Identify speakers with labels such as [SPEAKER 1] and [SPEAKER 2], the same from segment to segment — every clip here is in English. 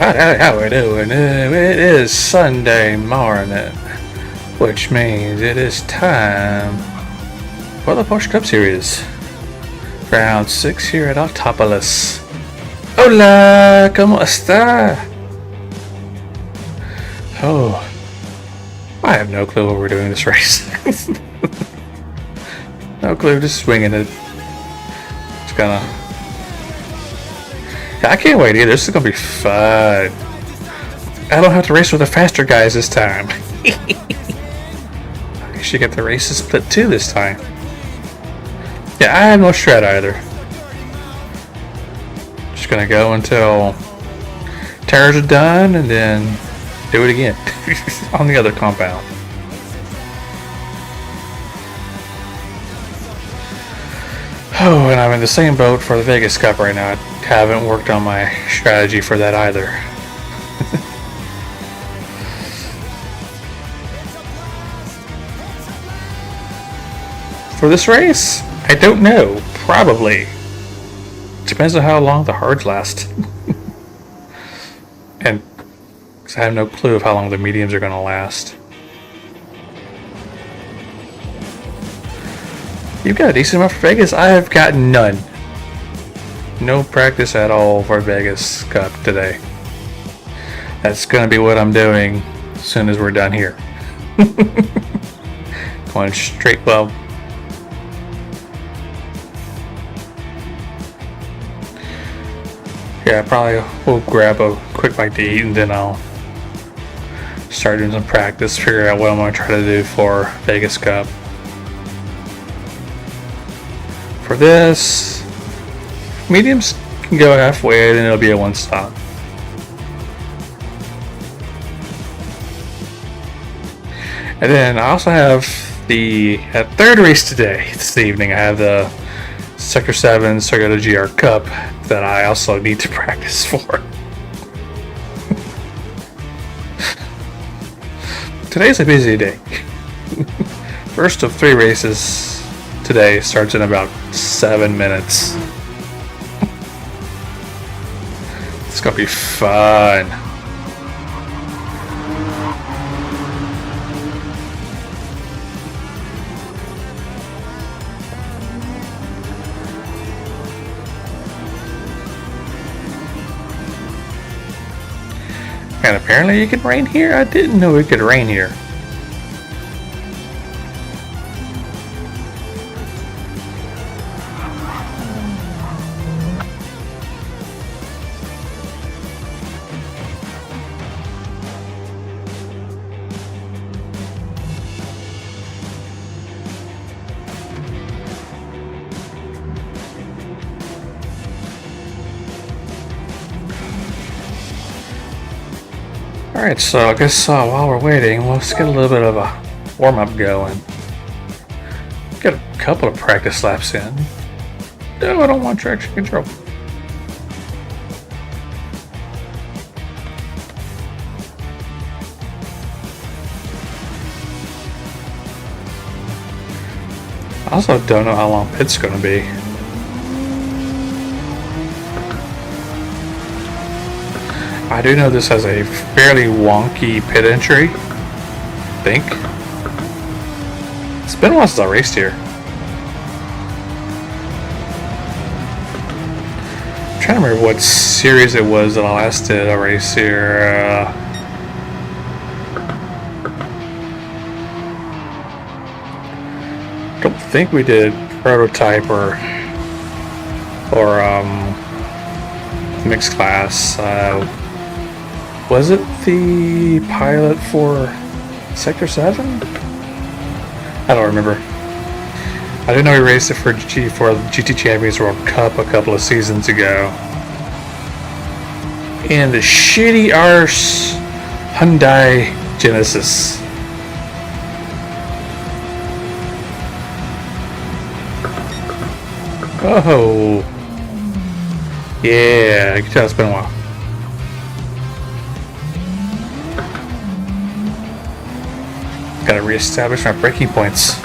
[SPEAKER 1] How we doing? It is Sunday morning, which means it is time for the Porsche Cup Series. Round 6 here at Autopolis. Hola, ¿cómo está? Oh, I have no clue what we're doing this race. No clue, just swinging it. Just gonna... I can't wait either. This is gonna be fun. I don't have to race with the faster guys this time. I should get the races split 2 this time. Yeah, I have no shred either. Just gonna go until tires are done and then do it again on the other compound. Oh, and I'm in the same boat for the Vegas Cup right now. I haven't worked on my strategy for that either. For this race, I don't know. Probably. Depends on how long the hards last. And because I have no clue of how long the mediums are going to last. You've got a decent amount for Vegas. I have got none. No practice at all for Vegas Cup today. That's going to be what I'm doing as soon as we're done here. Going straight, well. Yeah, probably we'll grab a quick bite to eat and then I'll start doing some practice, figure out what I'm going to try to do for Vegas Cup. For this, mediums can go halfway and it'll be a one stop. And then I also have the third race today, this evening. I have the Sector 7 Toyota GR Cup that I also need to practice for. Today's a busy day. First of 3 races today starts in about 7 minutes. It's gonna be fun. And apparently you can rain here? I didn't know it could rain here. Alright, so I guess while we're waiting, let's get a little bit of a warm-up going. Get a couple of practice laps in. No, I don't want traction control. I also don't know how long pit's going to be. I do know this has a fairly wonky pit entry, I think. It's been a while since I raced here. I'm trying to remember what series it was that I last did a race here. I don't think we did prototype or mixed class. Was it the pilot for Sector 7? I don't remember. I didn't know we raced it for the GT Champions World Cup a couple of seasons ago. And the shitty arse Hyundai Genesis. Oh. Yeah, you can tell it's been a while. Gotta reestablish my braking points.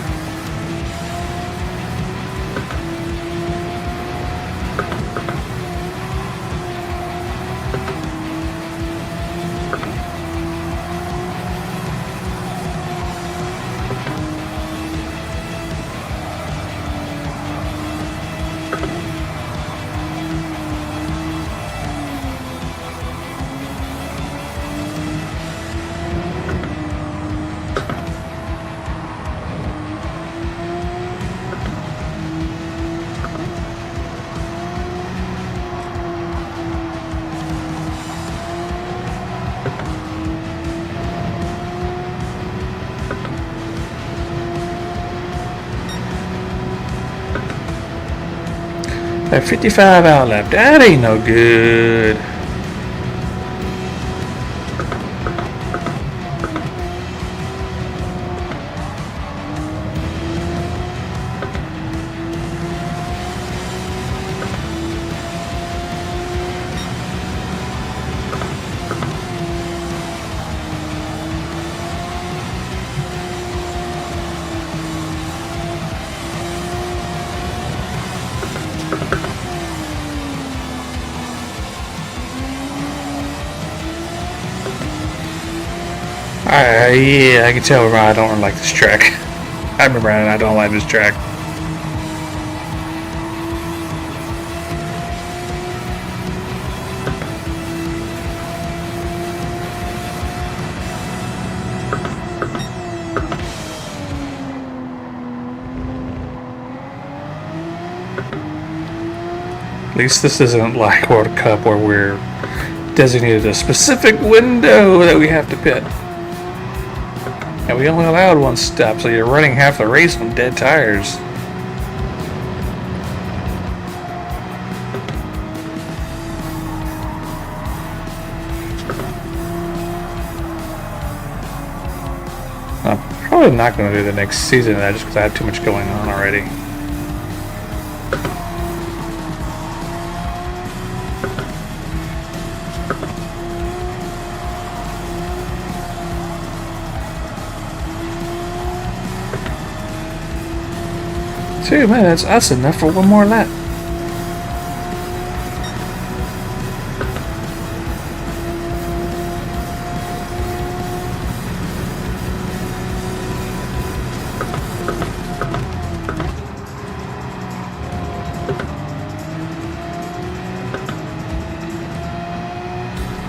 [SPEAKER 1] Like 55 out lap. That ain't no good. Yeah, I can tell I don't like this track. I remember I don't like this track. At least this isn't like World Cup where we're designated a specific window that we have to pit. And we only allowed one stop, so you're running half the race on dead tires. I'm probably not going to do the next season of that just because I have too much going on already. Two minutes, that's enough for one more lap.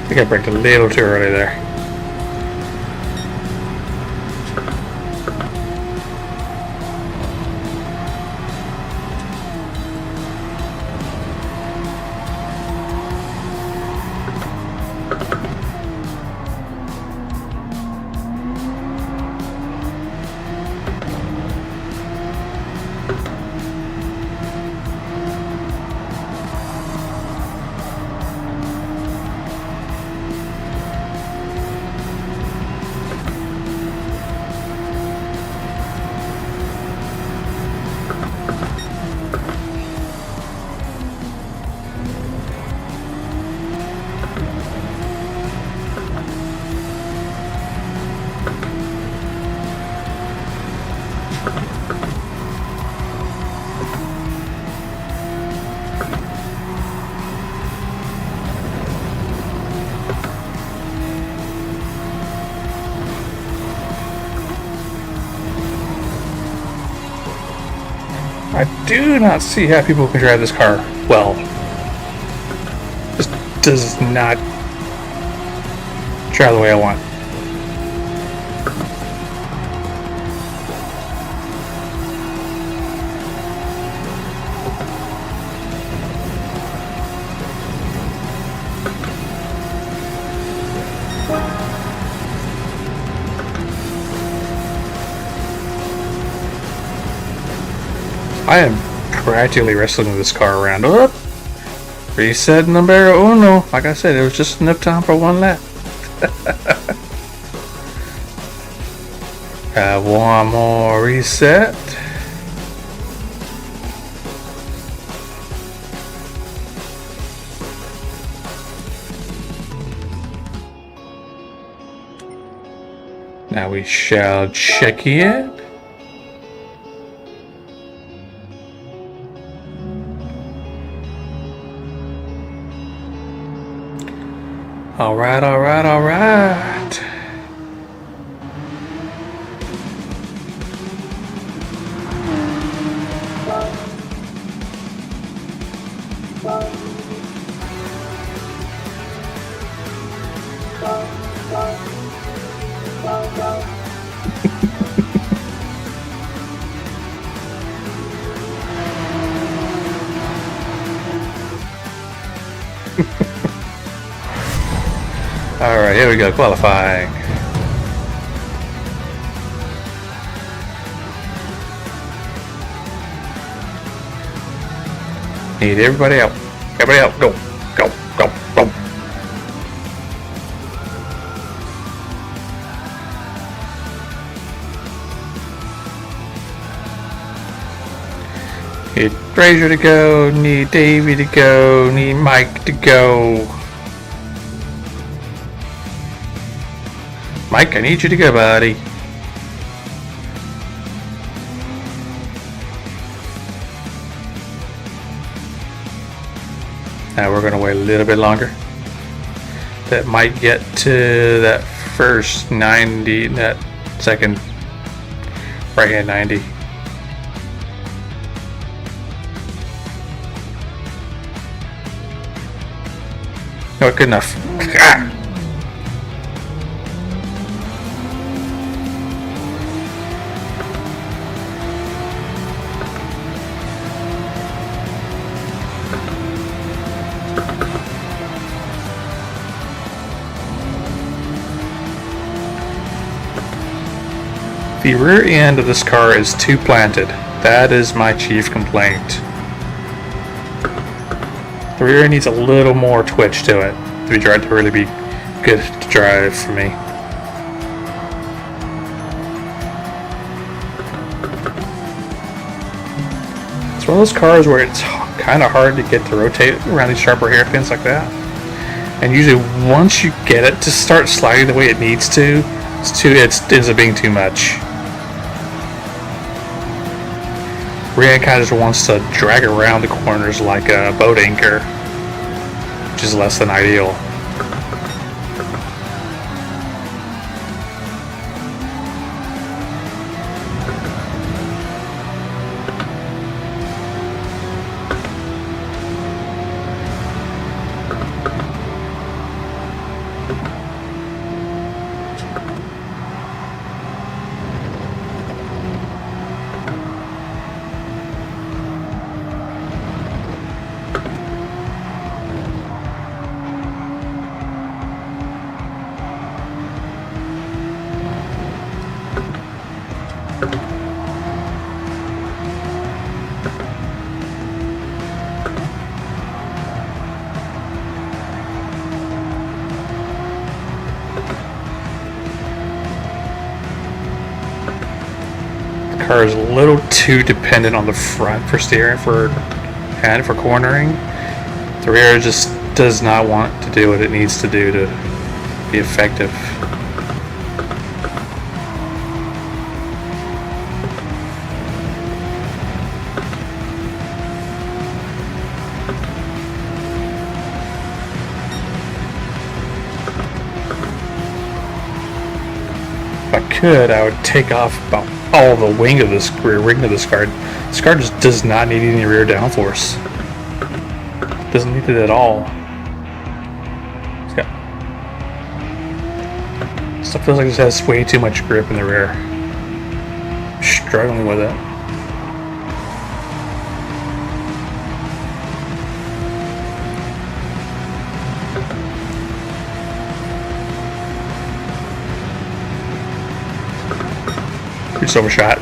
[SPEAKER 1] I think I braked a little too early there. I do not see how people can drive this car well. Just does not drive the way I want. I am practically wrestling with this car around. Oh, reset number uno. Like I said, it was just enough time for one lap. One more reset. Now we shall check it. Alright, alright, alright. Alright, here we go, qualifying. Need everybody out. Everybody out. Go. Go. Go. Go. Need Fraser to go. Need Davey to go. Need Mike to go. Mike, I need you to go, buddy. Now we're going to wait a little bit longer. That might get to that first 90, that second right hand 90. No, good enough. Ah. The rear end of this car is too planted. That is my chief complaint. The rear end needs a little more twitch to it to really be good to drive for me. It's one of those cars where it's kind of hard to get to rotate around these sharper hairpins like that. And usually once you get it to start sliding the way it needs to, it ends up being too much. Rear end kind of just wants to drag around the corners like a boat anchor, which is less than ideal. The car is a little too dependent on the front for steering and for cornering. The rear just does not want to do what it needs to do to be effective. If I could, I would take off about all the wing of this rear wing of this car. This car just does not need any rear downforce. Doesn't need it at all. Stuff feels like this has way too much grip in the rear. I'm struggling with it. Just overshot.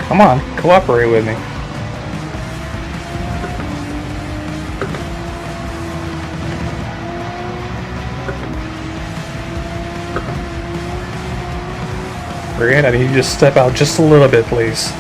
[SPEAKER 1] Come on, cooperate with me. Brian, I need you to step out just a little bit, please.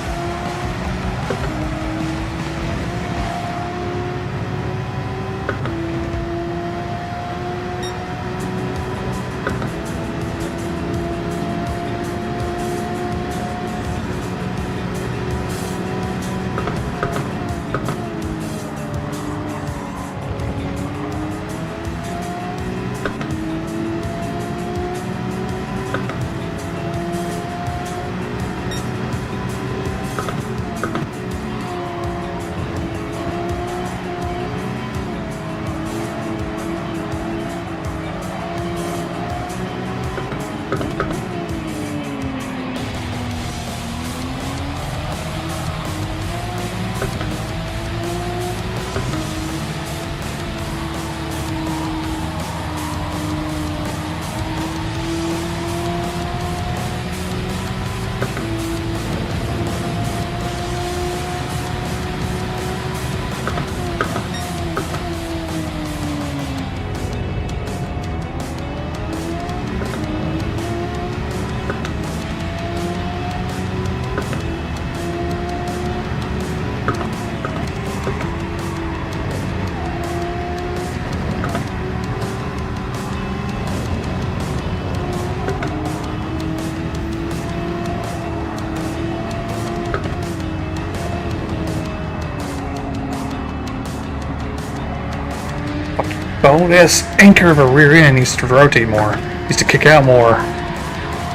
[SPEAKER 1] This anchor of a rear end needs to rotate more, needs to kick out more,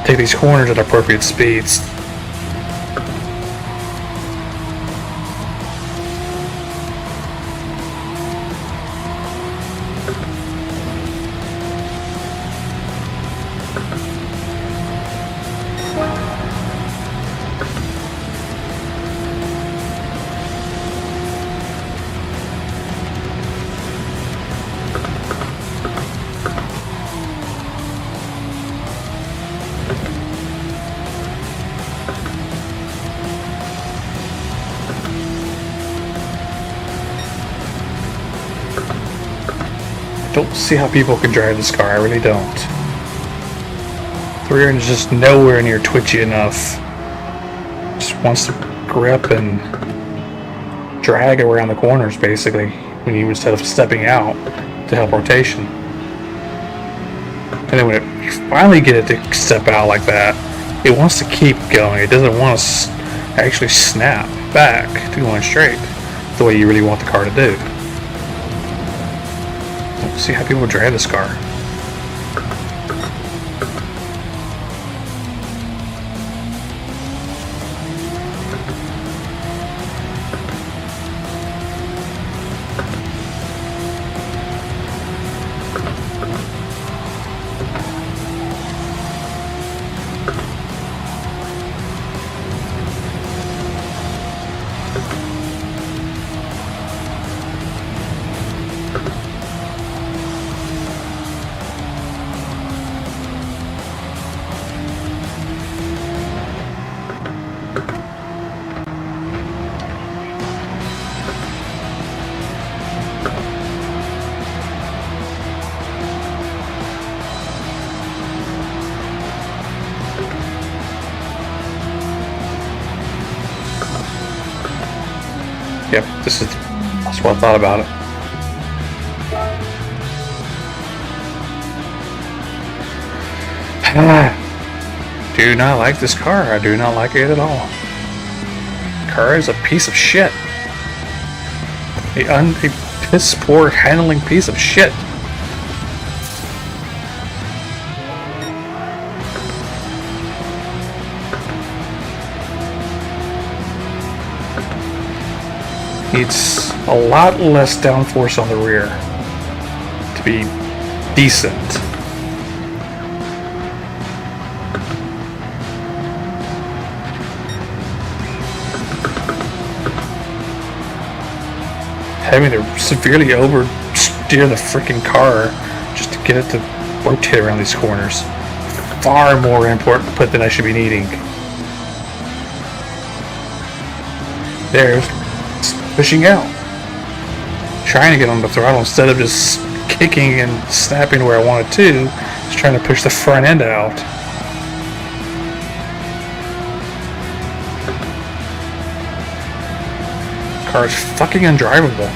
[SPEAKER 1] take these corners at appropriate speeds. Don't see how people can drive this car, I really don't. The rear end is just nowhere near twitchy enough. Just wants to grip and drag around the corners basically, when you instead of stepping out to help rotation. And then when you finally get it to step out like that, it wants to keep going. It doesn't want to actually snap back to going straight the way you really want the car to do. See how people drive this car. Yep, that's what I thought about it. Do not like this car. I do not like it at all. The car is a piece of shit. A piss poor handling piece of shit. Needs a lot less downforce on the rear to be decent. Having to severely oversteer the freaking car just to get it to rotate around these corners. Far more important than I should be needing. There's pushing out, trying to get on the throttle instead of just kicking and snapping where I wanted to, just trying to push the front end out. Car is fucking undrivable.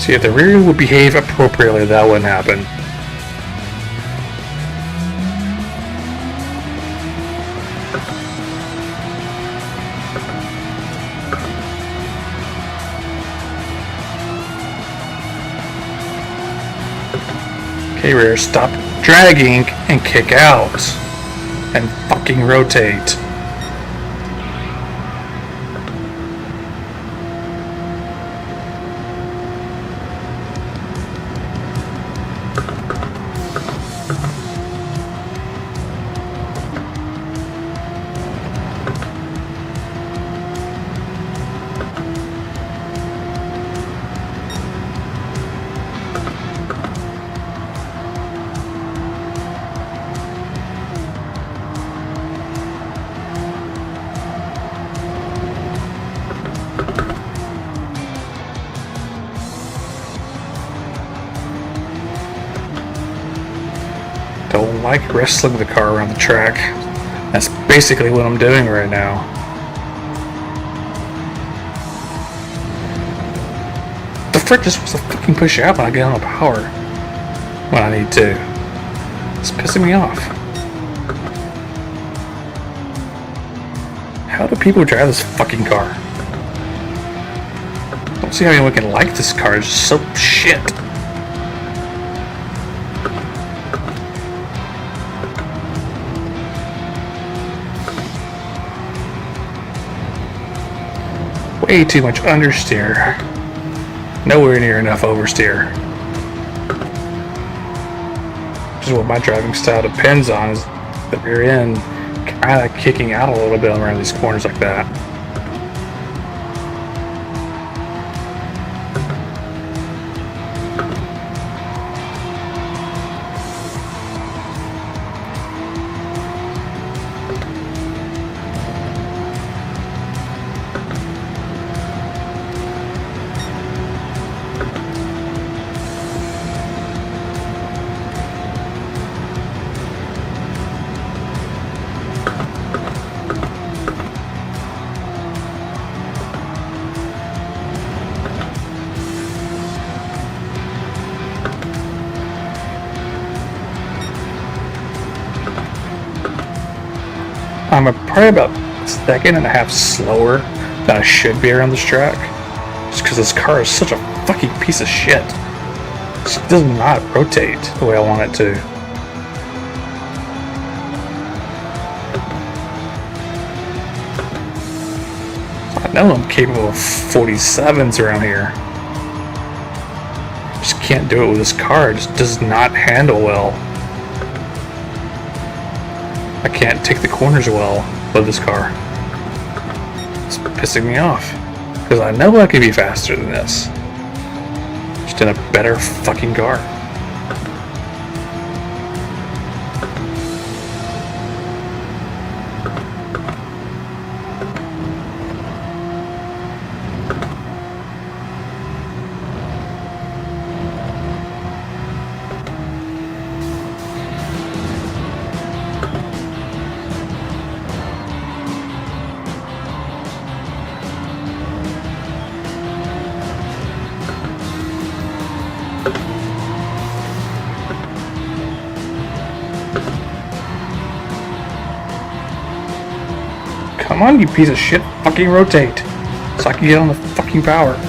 [SPEAKER 1] See, if the rear would behave appropriately, that wouldn't happen. Okay, rear, stop dragging and kick out. And fucking rotate. Don't like wrestling the car around the track. That's basically what I'm doing right now. The frick just wants to fucking push out when I get on the power when I need to. It's pissing me off. How do people drive this fucking car? I don't see how anyone can like this car. It's just so shit. Way too much understeer. Nowhere near enough oversteer. Which is what my driving style depends on, is the rear end kind of kicking out a little bit around these corners like that. I'm probably about a second and a half slower than I should be around this track. Just because this car is such a fucking piece of shit. It does not rotate the way I want it to. I know I'm capable of 47s around here. Just can't do it with this car. It just does not handle well. I can't take the corners well with this car. It's pissing me off. Because I know I can be faster than this. Just in a better fucking car. Come on, you piece of shit. Fucking rotate. So I can get on the fucking power.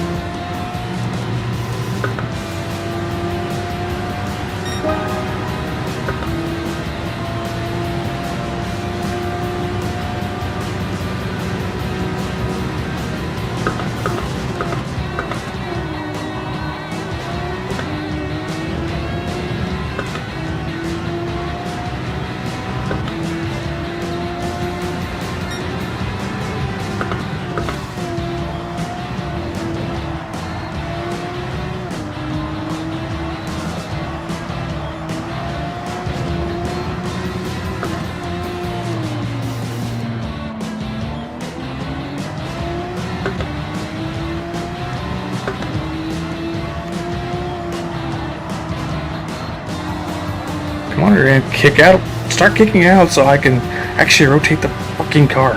[SPEAKER 1] Come on, and kick out. Start kicking out so I can actually rotate the fucking car.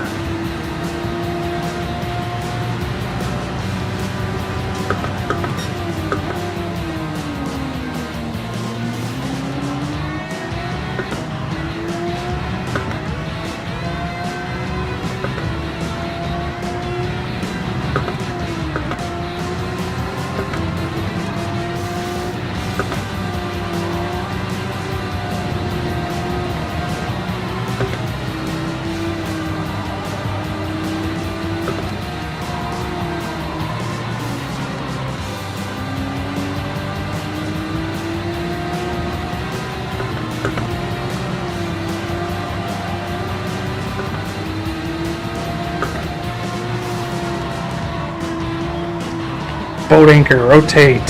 [SPEAKER 1] boat anchor, rotate.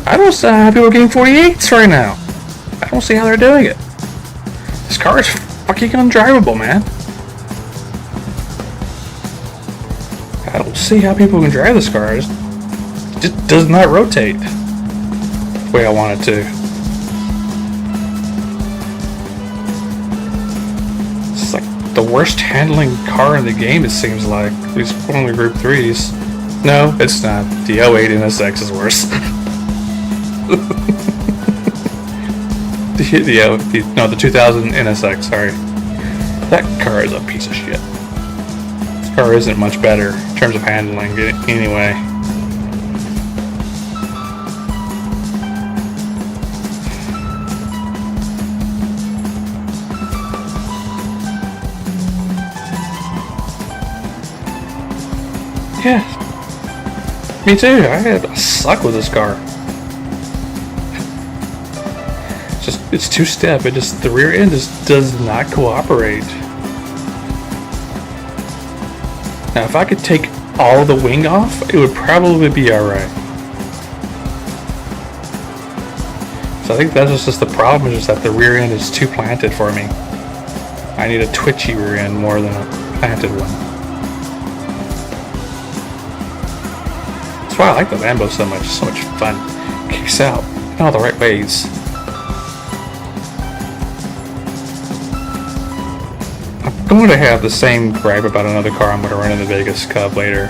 [SPEAKER 1] I don't see how people are getting 48s right now. I don't see how they're doing it. This car is fucking undrivable, man. I don't see how people can drive this car. It just does not rotate the way I want it to. It's like the worst handling car in the game, it seems like. At least one of the Group 3s. No, it's not. The 08 NSX is worse. the 2000 NSX, sorry. That car is a piece of shit. This car isn't much better in terms of handling anyway. Yeah. Me too. I suck with this car. It's two-step. The rear end just does not cooperate. Now, if I could take all the wing off, it would probably be alright. So I think that's just the problem, is just that the rear end is too planted for me. I need a twitchy rear end more than a planted one. That's why I like the Lambo so much. It's so much fun. It kicks out in all the right ways. I'm going to have the same gripe about another car I'm going to run in the Vegas Cup later.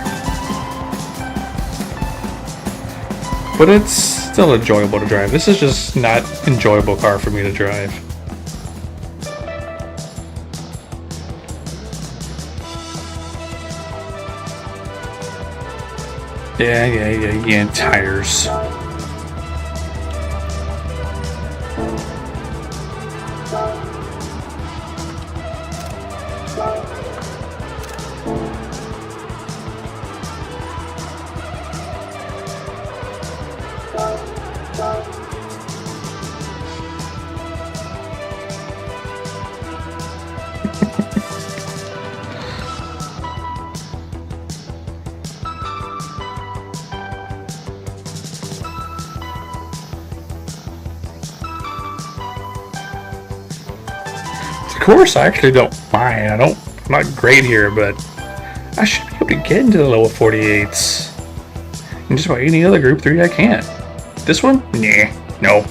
[SPEAKER 1] But it's still enjoyable to drive. This is just not an enjoyable car for me to drive. Yeah, tires. Of course, I actually don't mind. I'm not great here, but I should be able to get into the lower 48s. And just about any other Group 3 I can't. This one? Nah, no.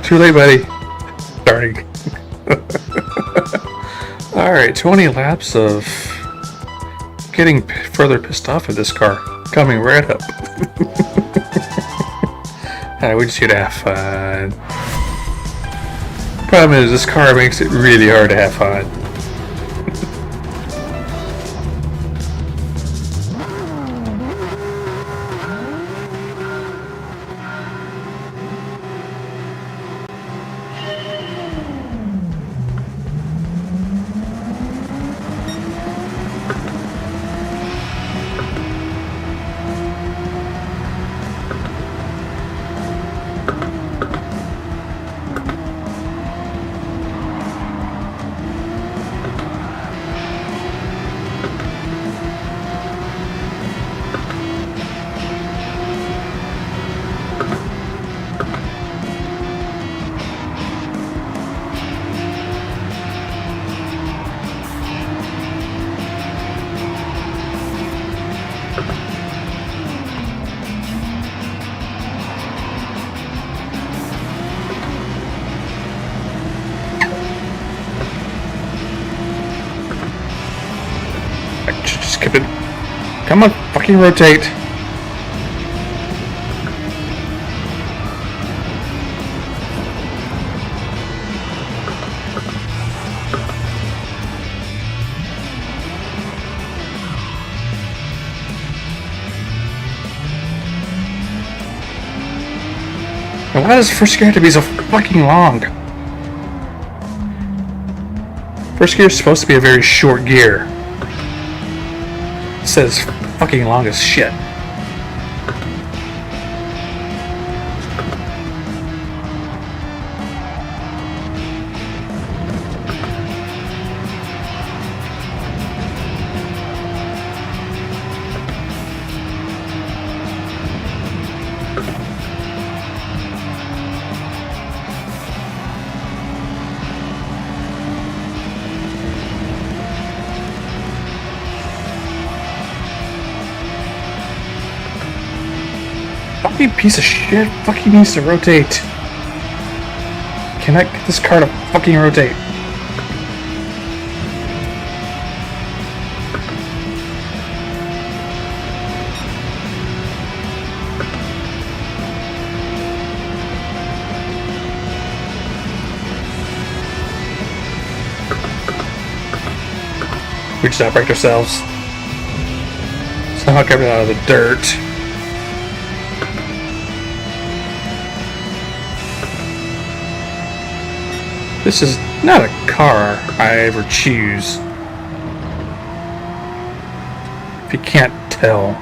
[SPEAKER 1] Too late, buddy. Starting. Alright, 20 laps of getting further pissed off at this car. Coming right up. Alright, we're just here to have fun. Problem is, this car makes it really hard to have fun. Skip it. Come on, fucking rotate. And why does first gear have to be so fucking long? First gear is supposed to be a very short gear. It says fucking long as shit. Fucking piece of shit fucking needs to rotate. Can I get this car to fucking rotate? We just outbraked ourselves. Somehow kept it out of the dirt. This is not a car I ever choose. If you can't tell.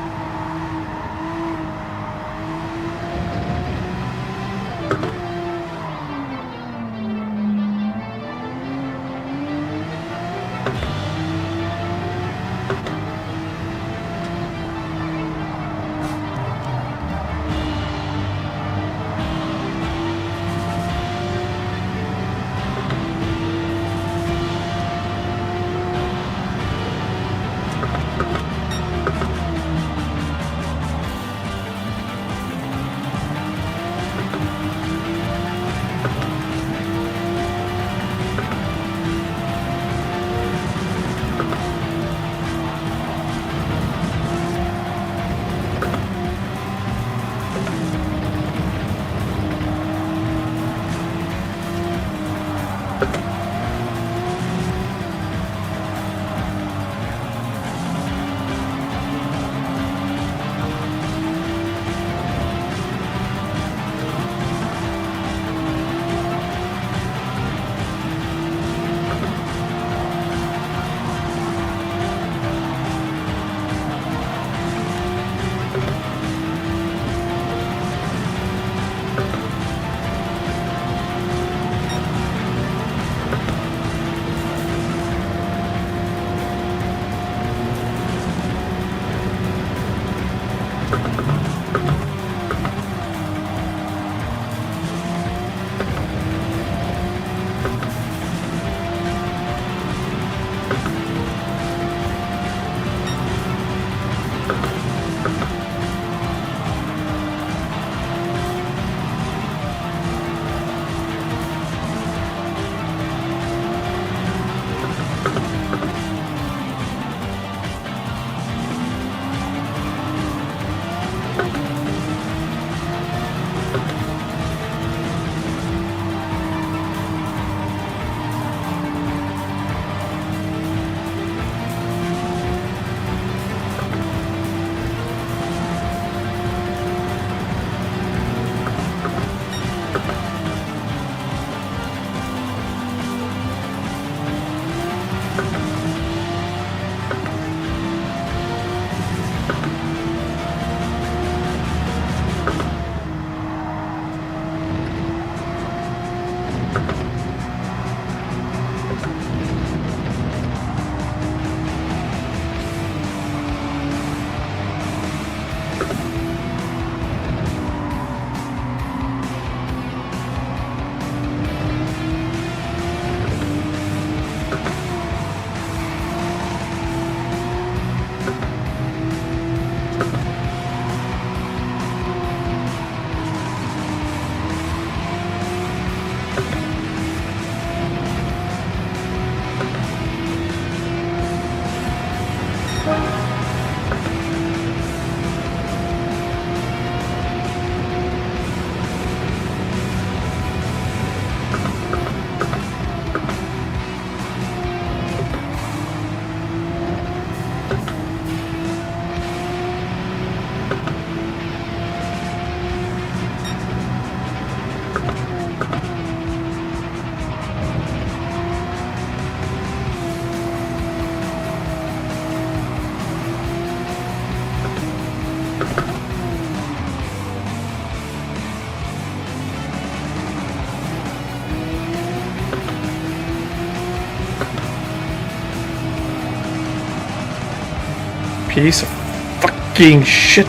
[SPEAKER 1] Piece of fucking shit.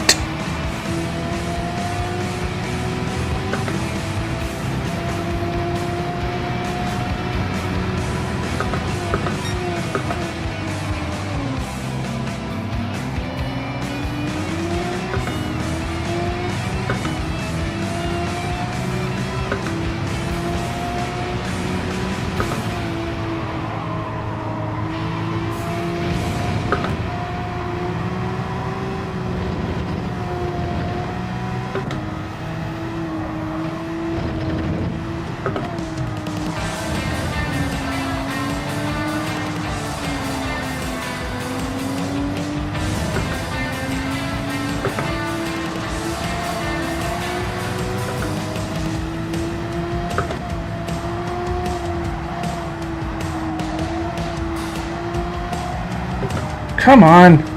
[SPEAKER 1] Come on.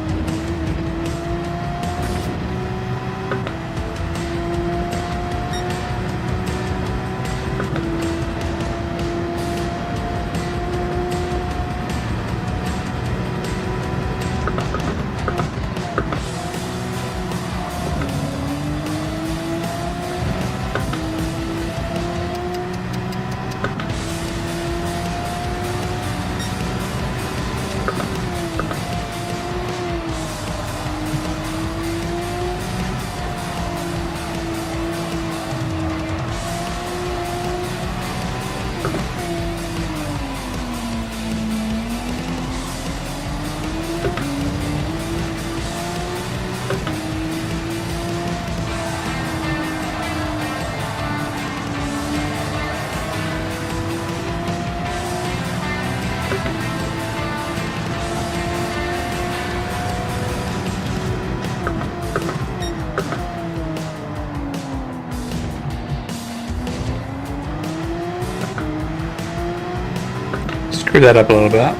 [SPEAKER 1] Screw that up a little bit.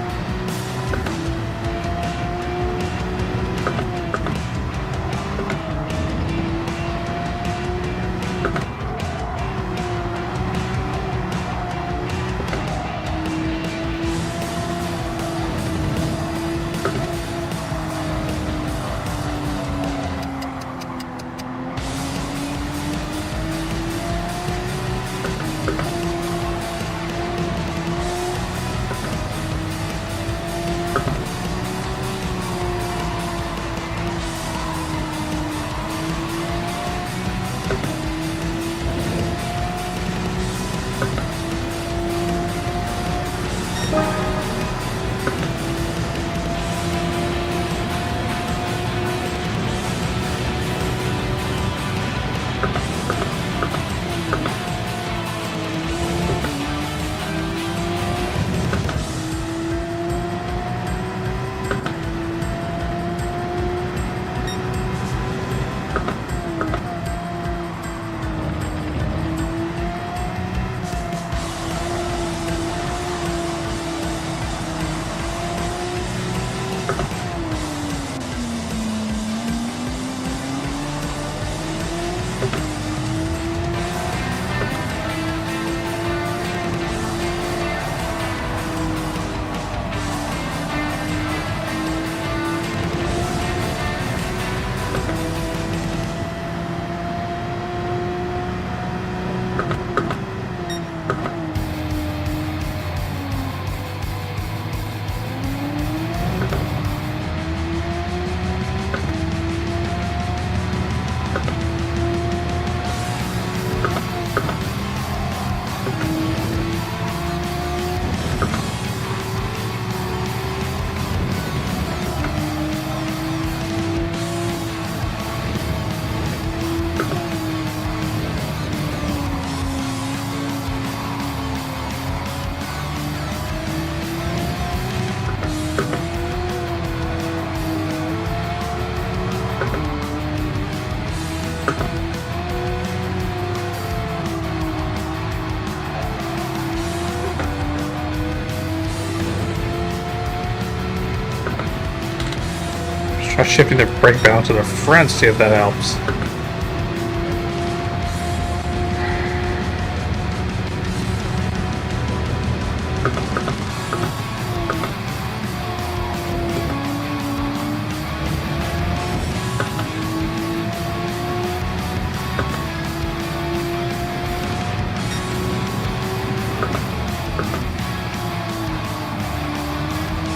[SPEAKER 1] Try shifting their brake balance to the front, see if that helps.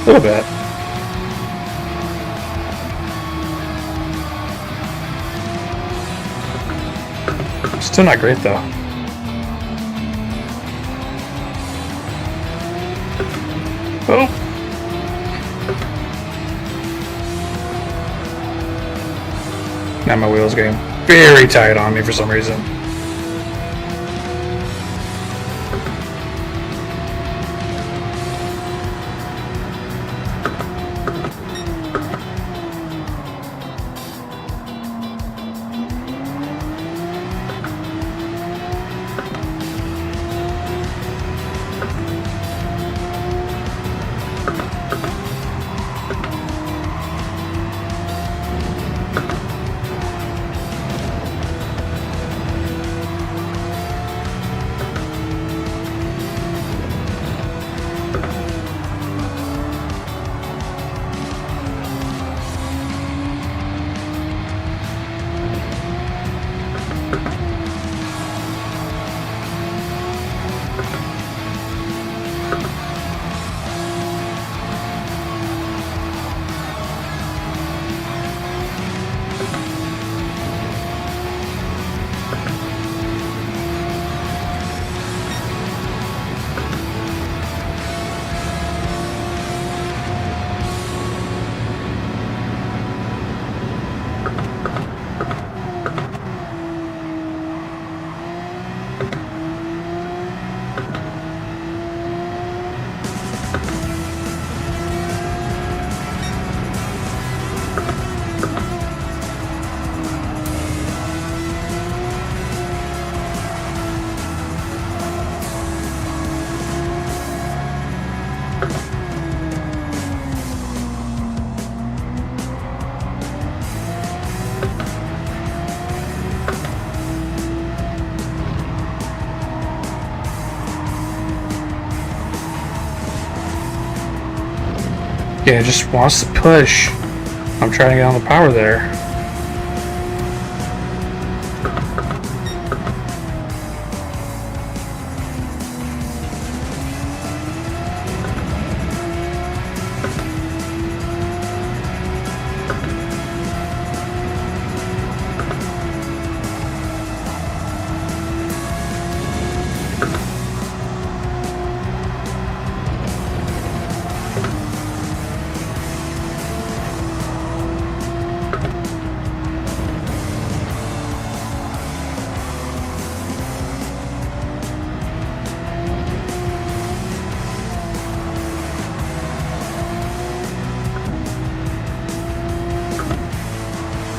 [SPEAKER 1] A little bit. Still not great though. Oh! Now my wheel's getting very tight on me for some reason. Yeah, it just wants to push. I'm trying to get on the power there.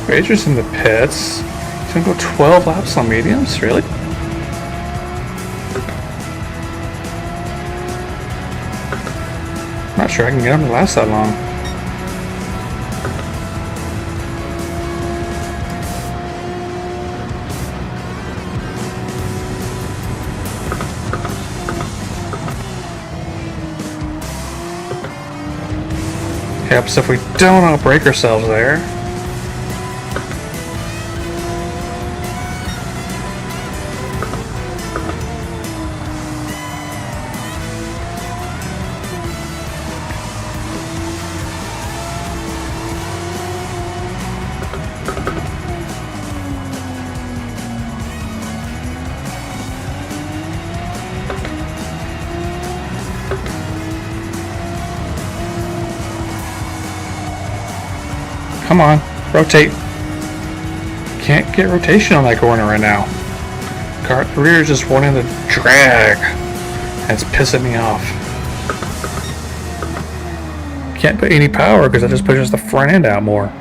[SPEAKER 1] Ragers in the pits. He's gonna go 12 laps on mediums? Really? I'm not sure I can get him to last that long. Yep, so if we don't outbrake ourselves there. Come on, rotate. Can't get rotation on that corner right now. Car rear is just wanting to drag. That's pissing me off. Can't put any power because that just pushes the front end out more.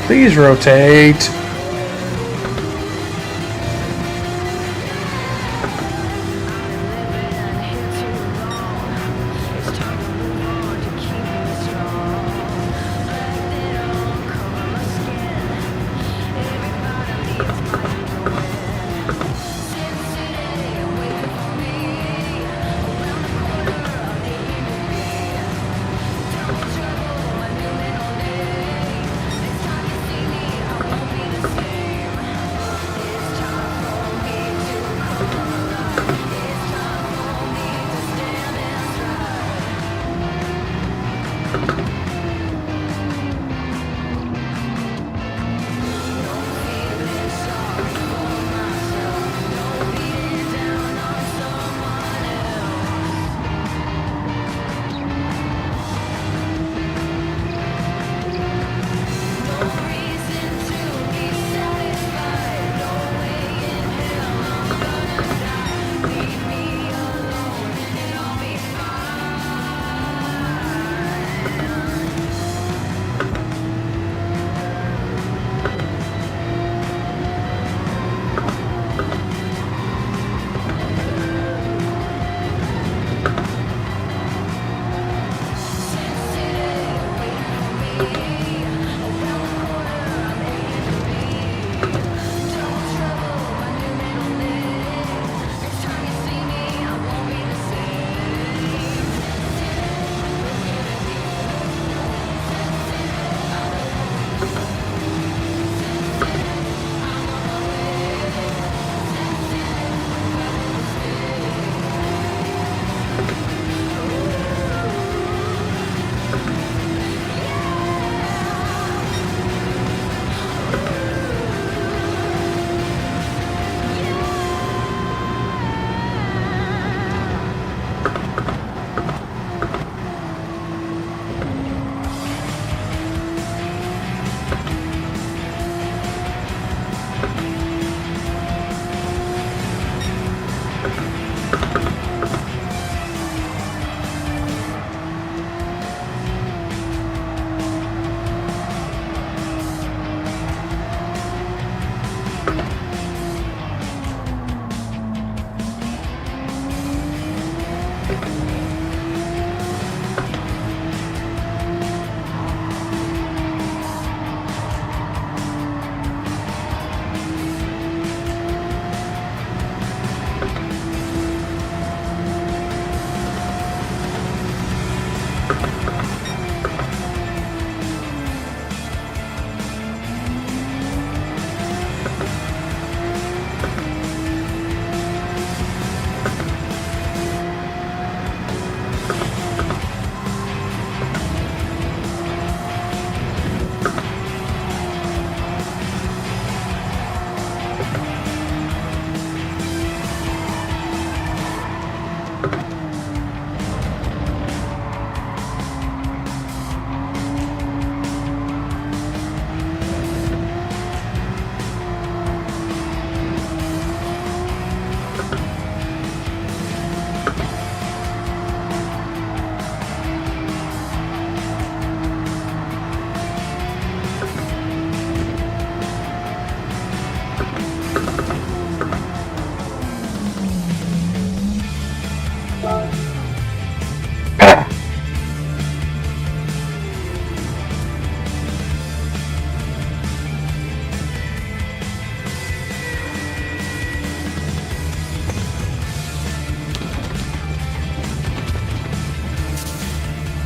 [SPEAKER 1] Please rotate.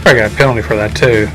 [SPEAKER 1] I got a penalty for that too.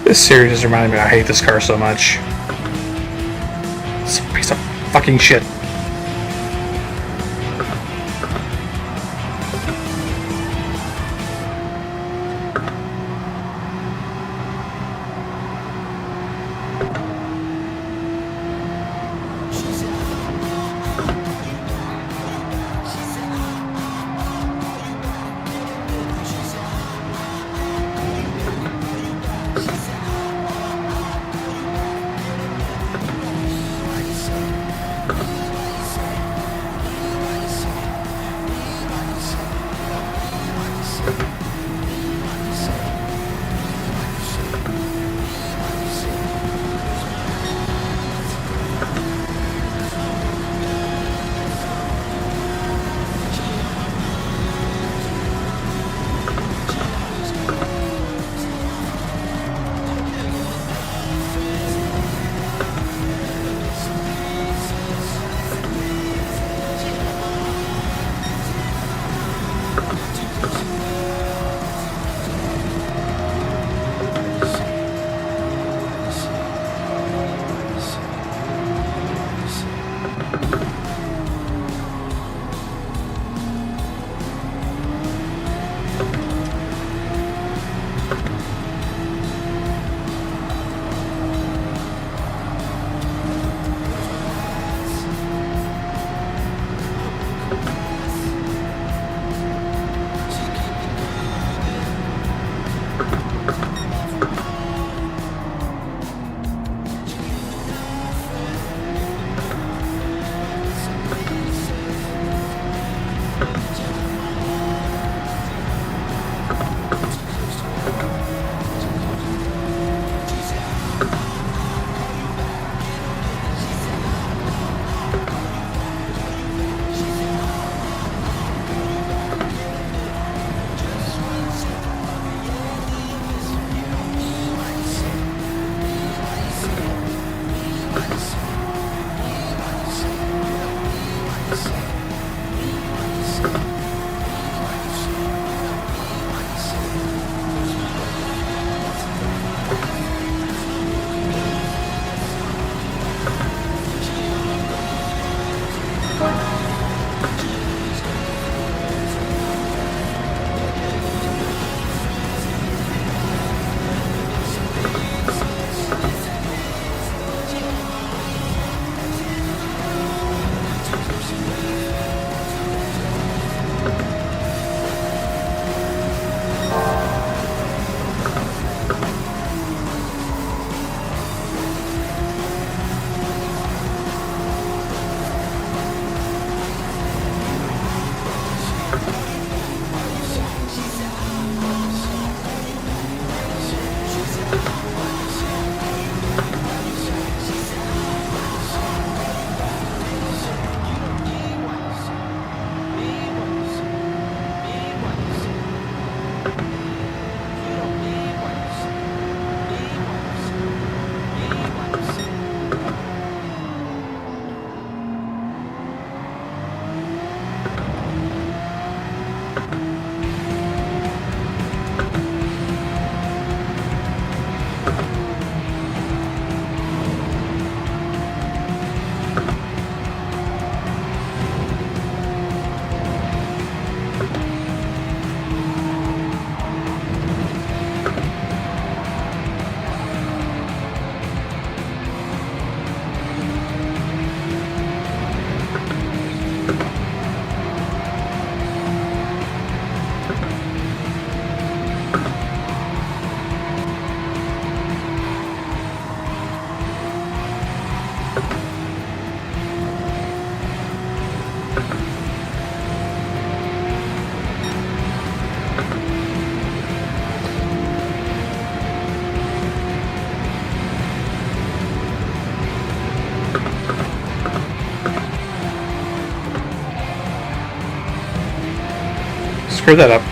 [SPEAKER 1] This series is reminding me I hate this car so much. It's a piece of fucking shit. Screw that up.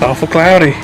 [SPEAKER 1] It's awful cloudy.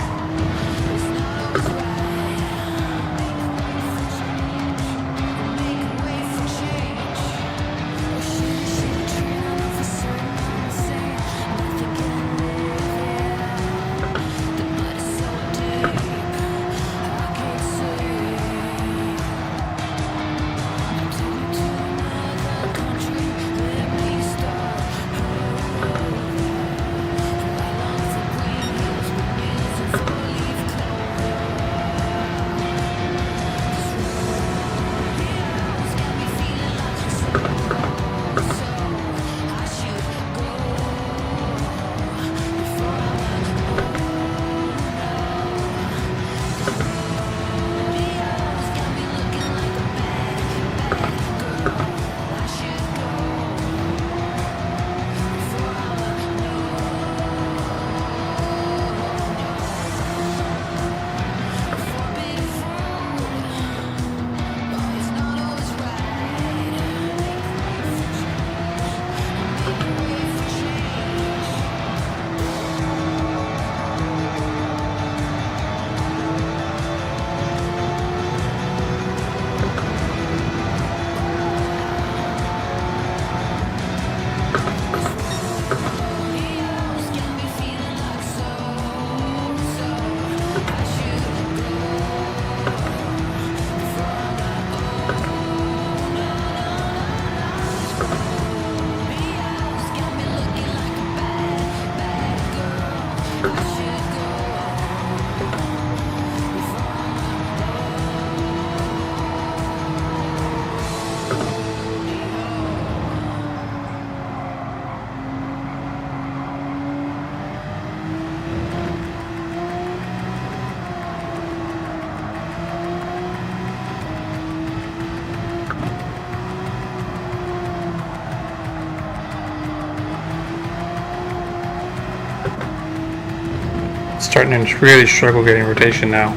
[SPEAKER 1] Starting to really struggle getting rotation now.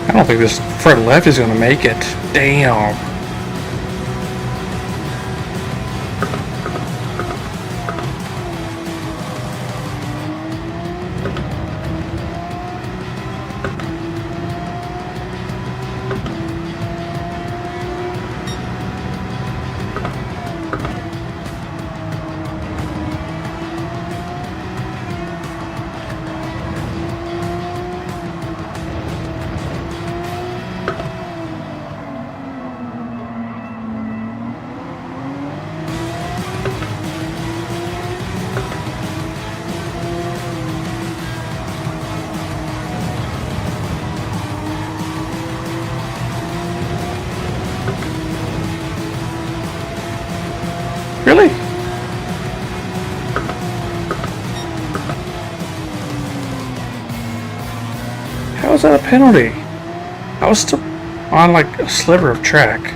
[SPEAKER 1] I don't think this front left is going to make it. Damn. was that a penalty? I was still on like a sliver of track.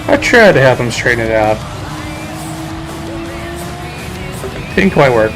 [SPEAKER 1] I tried to have them straighten it out. Didn't quite work.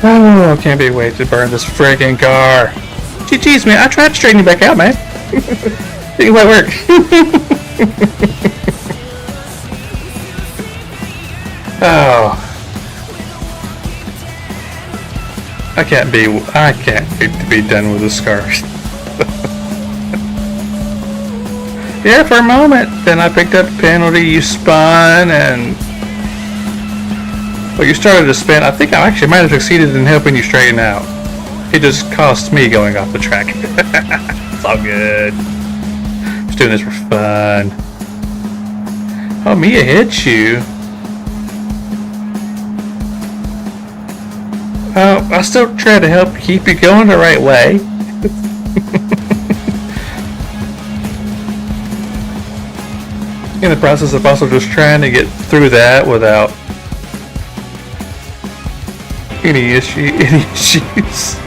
[SPEAKER 1] Oh, I can't be wait to burn this friggin' car. GG's, man. I tried to straighten you back out, man. Didn't quite work. Oh. I can't wait to be done with this car. Yeah, for a moment. Then I picked up the penalty, you spun, and... Well, you started to spin. I think I actually might have succeeded in helping you straighten out. It just cost me going off the track. It's all good. Just doing this for fun. Oh, Mia hit you. Oh, I still try to help keep you going the right way. In the process of also just trying to get through that without any issues.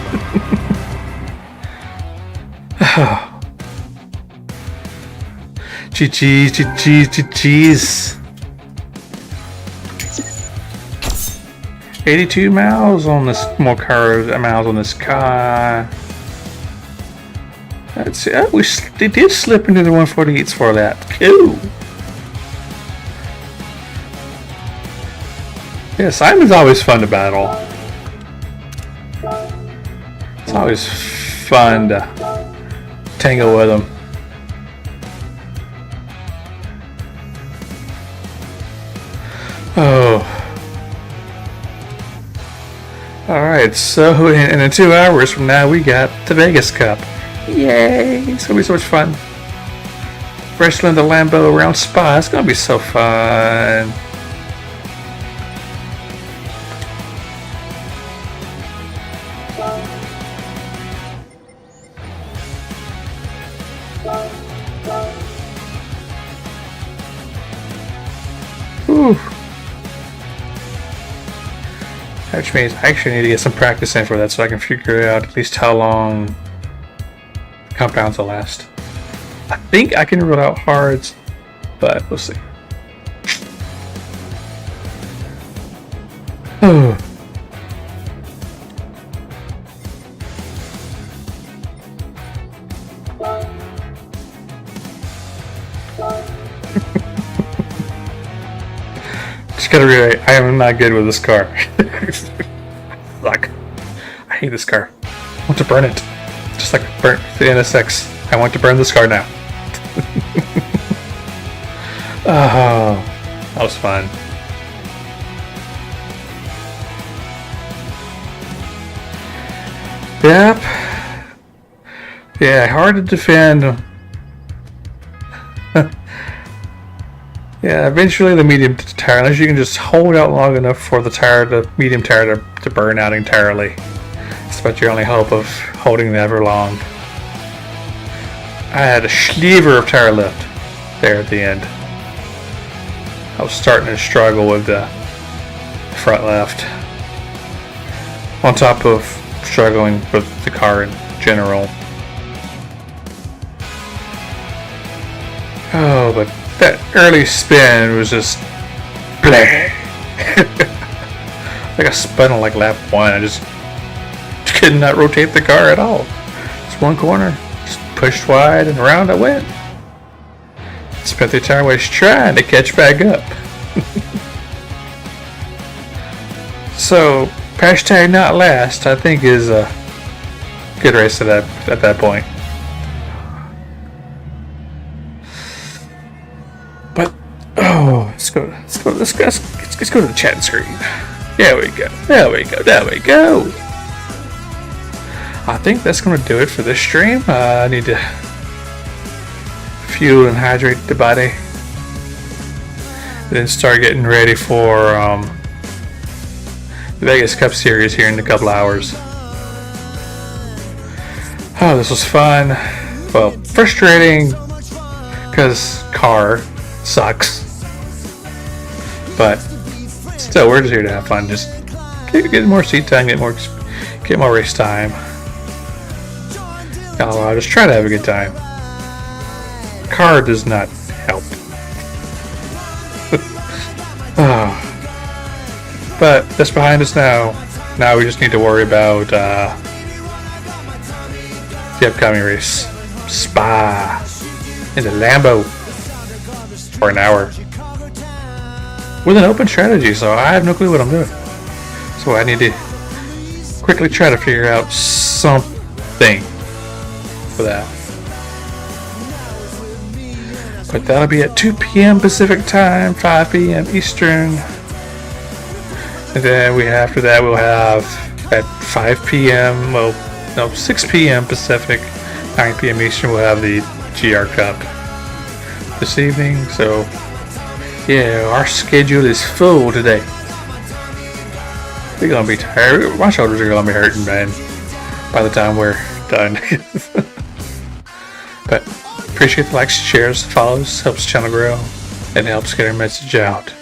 [SPEAKER 1] GG's. 82 miles on this, more miles on this car. That's it. They did slip into the 148s for that. Cool. Yeah, Simon's always fun to battle. It's always fun to tangle with him. Oh. Alright, so in 2 hours from now we got the Vegas Cup. Yay! It's gonna be so much fun. Wrestling the Lambo around Spa. It's gonna be so fun. Whew. Which means I actually need to get some practice in for that so I can figure out at least how long compounds will last. I think I can rule out hards, but we'll see. Oh. Just gotta realize I am not good with this car. Fuck. I hate this car. I want to burn it. Just like I burnt the NSX. I want to burn this car now. Oh, that was fun. Yep. Yeah, hard to defend. Yeah, eventually the medium tire, unless you can just hold out long enough for the medium tire to burn out entirely. It's about your only hope of holding that for long. I had a sliver of tire left there at the end. I was starting to struggle with the front left. On top of struggling with the car in general. Oh, but that early spin was just bleh. Like I spun on like lap 1. I just could not rotate the car at all. Just one corner, just pushed wide and around I went. Spent the entire way trying to catch back up. So hashtag not last, I think, is a good race at that point. But let's go to the chat screen. There we go. I think that's gonna do it for this stream. I need to fuel and hydrate the body. Then start getting ready for the Vegas Cup Series here in a couple hours. Oh, this was fun. Well, frustrating because car sucks. But still, we're just here to have fun. Just get more seat time, get more race time. I'll just try to have a good time. Car does not help. But that's behind us now. Now we just need to worry about the upcoming race. Spa in the Lambo for an hour. With an open strategy, so I have no clue what I'm doing. So I need to quickly try to figure out something for that. But that'll be at 2 p.m. Pacific time, 5 p.m. Eastern. And then after that we'll have at 5 p.m. 6 p.m. Pacific, 9 p.m. Eastern, we'll have the GR Cup this evening. So yeah, our schedule is full today. We're gonna be tired. My shoulders are gonna be hurting, man, by the time we're done. But appreciate the likes, shares, follows, helps the channel grow, and helps get our message out.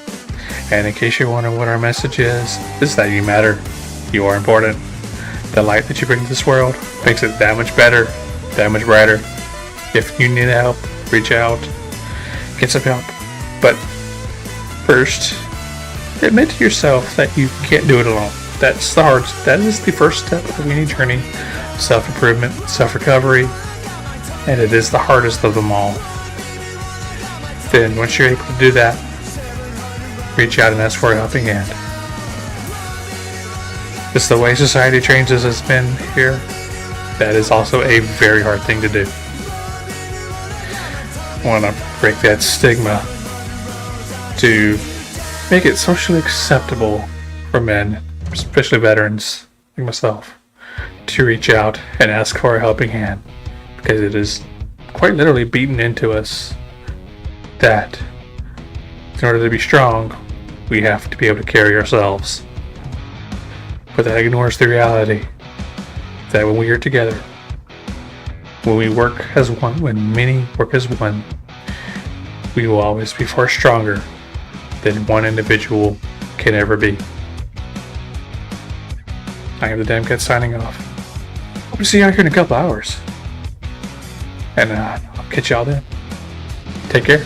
[SPEAKER 1] And in case you're wondering what our message is that you matter. You are important. The light that you bring to this world makes it that much better, that much brighter. If you need help, reach out, get some help. But first, admit to yourself that you can't do it alone. That is the first step of any journey. Self-improvement, self-recovery, and it is the hardest of them all. Then once you're able to do that, reach out and ask for a helping hand. It's the way society trains us as men here. That is also a very hard thing to do. I want to break that stigma to make it socially acceptable for men, especially veterans like myself, to reach out and ask for a helping hand, because it is quite literally beaten into us that in order to be strong, we have to be able to carry ourselves. But that ignores the reality that when we are together, when we work as one, when many work as one, we will always be far stronger than one individual can ever be. I am the Damn Cat signing off. Hope to see you out here in a couple hours. And I'll catch y'all then. Take care.